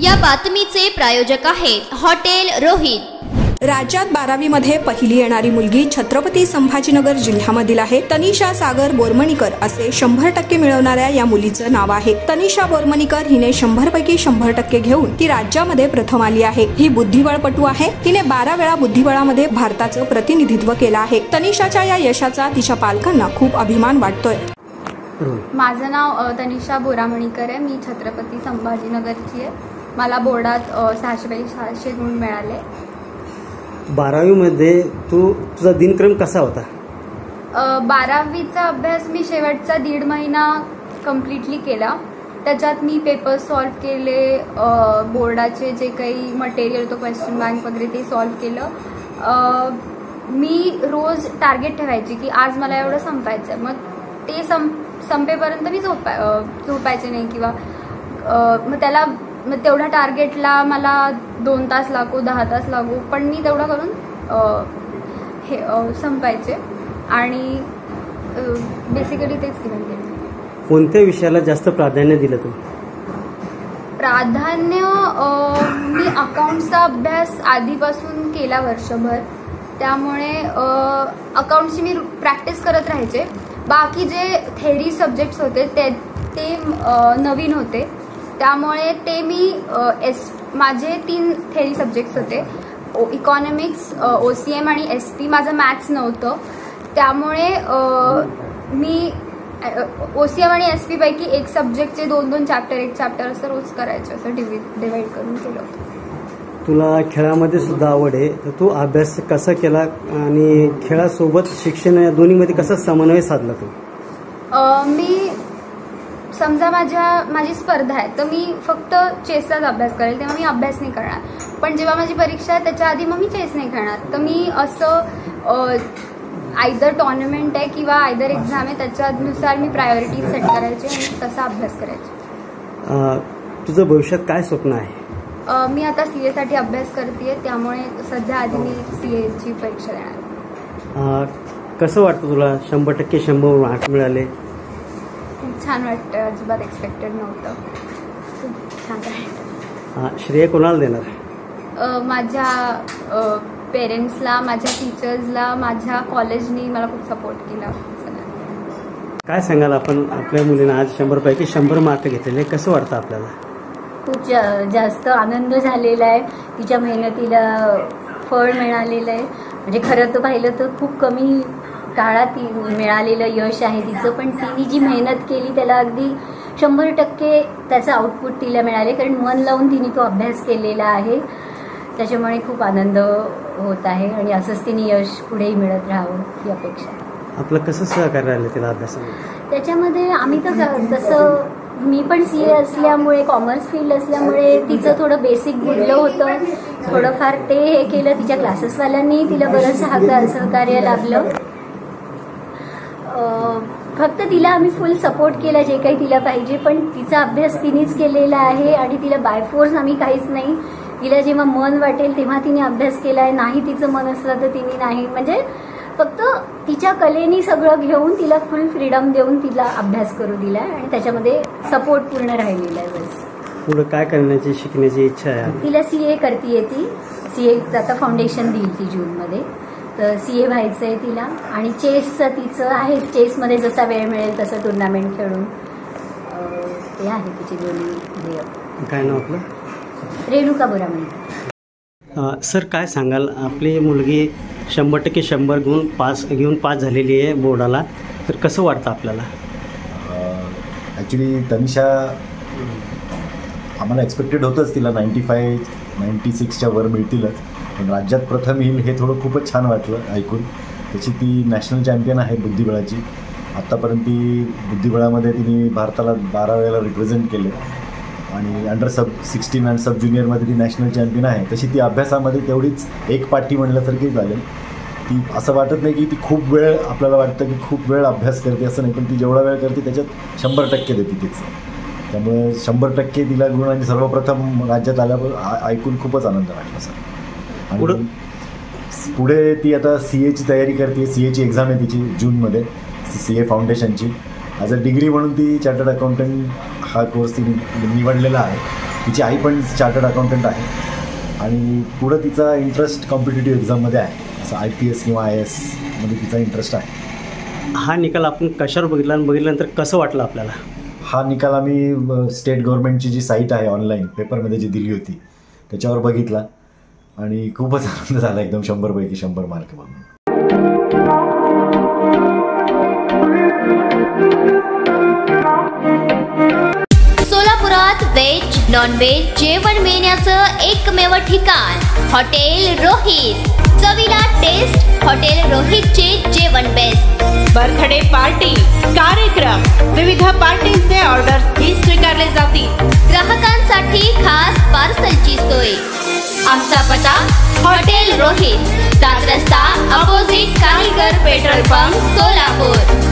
या बातमीचे प्रायोजक आहेत हॉटेल रोहित। राज्यात 12वी मध्ये पहिली येणारी मुलगी छत्रपती संभाजीनगर जिल्ह्यामधील आहे। तनिषा सागर बोरमणीकर असे 100% मिळवणाऱ्या या मुलीचं नाव आहे। तनिषा बोरमणीकर हिने 100 पैकी 100% घेऊन ती राज्यामध्ये प्रथम आली आहे। ही बुद्धिबळपटू आहे। तिने 12 वेळा बुद्धिबळामध्ये भारताचं प्रतिनिधित्व केलं आहे। तनिषाच्या या यशाचा तिच्या पालकांना खूप अभिमान वाटतोय। माझं नाव तनिषा बोरामणीकर आहे। मी छत्रपती संभाजीनगरची आहे। मला बोर्डात 600 पैकी 600 गुण मिळाले। 12वी मध्ये तुझा दिनक्रम कसा होता? 12वीचा अभ्यास मी शेवटचा 1.5 महिना कम्प्लिटली केला। त्याच्यात मी पेपर सॉल्व केले, बोर्डाचे जे काही मटेरियल तो क्वेश्चन बँक वगैरे ते सॉल्व केलं। मी रोज टार्गेट ठेवायची की आज मला एवढं संपायचं, मग ते संपेपर्यंत मी झोपायचे नाही किंवा मग तेवढ्या टार्गेटला मला 2 तास लागू 10 तास लागू, पण मी तेवढं करून हे संपायचे आणि बेसिकली तेच केलं गेलं। कोणत्या विषयाला जास्त प्राधान्य दिलं तू? प्राधान्य मी अकाउंट्सचा अभ्यास आधीपासून केला वर्षभर, त्यामुळे अकाउंट्सची मी प्रॅक्टिस करत राहायचे। बाकी जे थेअरी सब्जेक्ट्स होते ते नवीन होते, त्यामुळे ते मी माझे 3 थेअरी सब्जेक्ट्स होते, इकॉनॉमिक्स, OCM आणि SP। माझं मॅथ्स नव्हतं, त्यामुळे मी OCM आणि SP पैकी एक सब्जेक्टचे 2-2 चॅप्टर, एक चॅप्टर असं रोज करायचं, असं डिवाइड करून केलं होतं। तुला खेळामध्ये सुद्धा आवड आहे, तर तू अभ्यास कसा केला आणि खेळासोबत शिक्षण या दोन्हीमध्ये कसा समन्वय साधला तू? मी समजा माझी स्पर्धा आहे तर मी फक्त चेसचाच अभ्यास करेल, तेव्हा मी अभ्यास नाही करणार। पण जेव्हा माझी परीक्षा आहे त्याच्या आधी मग मी चेस नाही करणार, तर मी असं आयदर टॉर्नामेंट आहे किंवा आयदर एक्झाम आहे त्याच्यानुसार मी प्रायोरिटी सेट करायची आणि तसा अभ्यास करायचा। तुझं भविष्यात काय स्वप्न आहे? मी आता CA साठी अभ्यास करते, त्यामुळे सध्या आधी मी CA ची परीक्षा देणार। कसं वाटतं तुला 100% 100 मार्क मिळाले? खूप छान वाटतं, अजिबात एक्सपेक्टेड नव्हतं, खूप छान वाटतं। श्रेय कोणाला देणार? माझ्या पेरेंट्सला, माझ्या टीचर्सला, माझ्या कॉलेजनी मला खूप सपोर्ट केला। काय सांगाल आपण आपल्या मुलीने आज 100 पैकी 100 मार्क घेतलेले, कसं वाटतं आपल्याला? खूप जास्त आनंद झालेला आहे। तिच्या मेहनतीला फळ मिळालेलं आहे। म्हणजे खरं तर पाहिलं तर खूप कमी काळात मिळालेलं यश आहे तिचं, पण तिने जी मेहनत केली त्याला अगदी 100% त्याचं आउटपुट तिला मिळाले, कारण मन लावून तिने तो अभ्यास केलेला आहे। त्याच्यामुळे खूप आनंद होत आहे आणि असंच तिने यश पुढेही मिळत राहावं ही अपेक्षा। आपलं कसं सहकार्य राहिलं तिला अभ्यासामध्ये? त्याच्यामध्ये आम्ही तर तसं मी पण CA असल्यामुळे, कॉमर्स फील्ड असल्यामुळे तिचं थोडं बेसिक बुडलं होतं, थोडंफार ते हे केलं। तिच्या क्लासेसवाल्यांनी तिला बरंच सहकार्य लाभलं। फक्त तिला आम्ही फुल सपोर्ट केला जे काही तिला पाहिजे, पण तिचा अभ्यास तिनेच केलेला आहे आणि तिला बायफोर्स आम्ही काहीच नाही। तिला जेव्हा मन वाटेल तेव्हा तिने अभ्यास केला आहे, नाही तिचं मन असलं तर तिने नाही, म्हणजे फक्त तिच्या कलेनी सगळं घेऊन तिला फुल फ्रीडम देऊन तिला अभ्यास करू दिला आणि त्याच्यामध्ये सपोर्ट पूर्ण राहिलेला आहे। बस पुढे काय करण्याची शिकण्याची इच्छा आहे? तिला CA करते, ती CA आता फाउंडेशन देईल ती जूनमध्ये, तर CA व्हायचं आहे तिला। आणि चेसचं तिचं आहे, चेसमध्ये जसा वेळ मिळेल तसं टुर्नामेंट खेळून ते आहे तिची दोन्ही ध्येय। काय नाव आपलं? रेणुका बोरामणीकर। सर काय सांगाल, आपली मुलगी 100% 100 घेऊन पास झालेली आहे बोर्डाला, तर कसं वाटतं आपल्याला? ॲक्च्युली तनिषा आम्हाला एक्सपेक्टेड होतंच, तिला 95-96च्या वर मिळतीलच, पण राज्यात प्रथम येईल हे थोडं खूपच छान वाटलं ऐकून। त्याची ती नॅशनल चॅम्पियन आहे बुद्धिबळाची। आत्तापर्यंत ती बुद्धिबळामध्ये तिने भारताला 12 वेळेला रिप्रेझेंट केले आणि अंडर सब-16 आणि सब ज्युनियरमध्ये ती नॅशनल चॅम्पियन आहे। तशी ती अभ्यासामध्ये तेवढीच एक पाठी म्हणल्यासारखी झाली। ती असं वाटत नाही की ती खूप वेळ, आपल्याला वाटतं की खूप वेळ अभ्यास करते असं नाही, पण ती जेवढा वेळ करते त्याच्यात 100% देते तिचं। त्यामुळे 100% तिला गुण आणि सर्वप्रथम राज्यात आल्यावर ऐकून खूपच आनंद वाटला सर। आणि पुढे ती आता CAची तयारी करते, CAची एक्झाम आहे तिची जूनमध्ये, CA फाउंडेशनची। ॲज अ डिग्री म्हणून ती चार्टर्ड अकाउंटंट हा कोर्स ती निवडलेला आहे तिची आई पण चार्टर्ड अकाउंटंट आहे आणि पुढं तिचा इंटरेस्ट कॉम्पिटिटिव्ह एक्झाममध्ये आहे, असं IPS किंवा IAS मध्ये तिचा इंटरेस्ट आहे. हा निकाल आपण कशावर बघितला आणि बघितल्यानंतर कसं वाटलं आपल्याला? हा निकाल आम्ही स्टेट गव्हर्नमेंटची जी साईट आहे ऑनलाईन पेपरमध्ये जी दिली होती त्याच्यावर बघितला आणि खूपच आनंद झाला, एकदम 100 पैकी 100 मार्क म्हणून. सोलापुरात व्हेज नॉन व्हेज जेवण मिळण्याचं एकमेव ठिकाण हॉटेल रोहित. चवीला टेस्ट हॉटेल रोहितचे जेवण बेस्ट. बर्थडे पार्टी, कार्यक्रम, विविध पार्टीचे ऑर्डर्स ही स्वीकारले जातील. ग्राहकांसाठी खास पार्सलची सोय. आमचा पत्ता हॉटेल रोहित, दात रस्ता अपोजिट कारीगर पेट्रोल पंप, सोलापूर.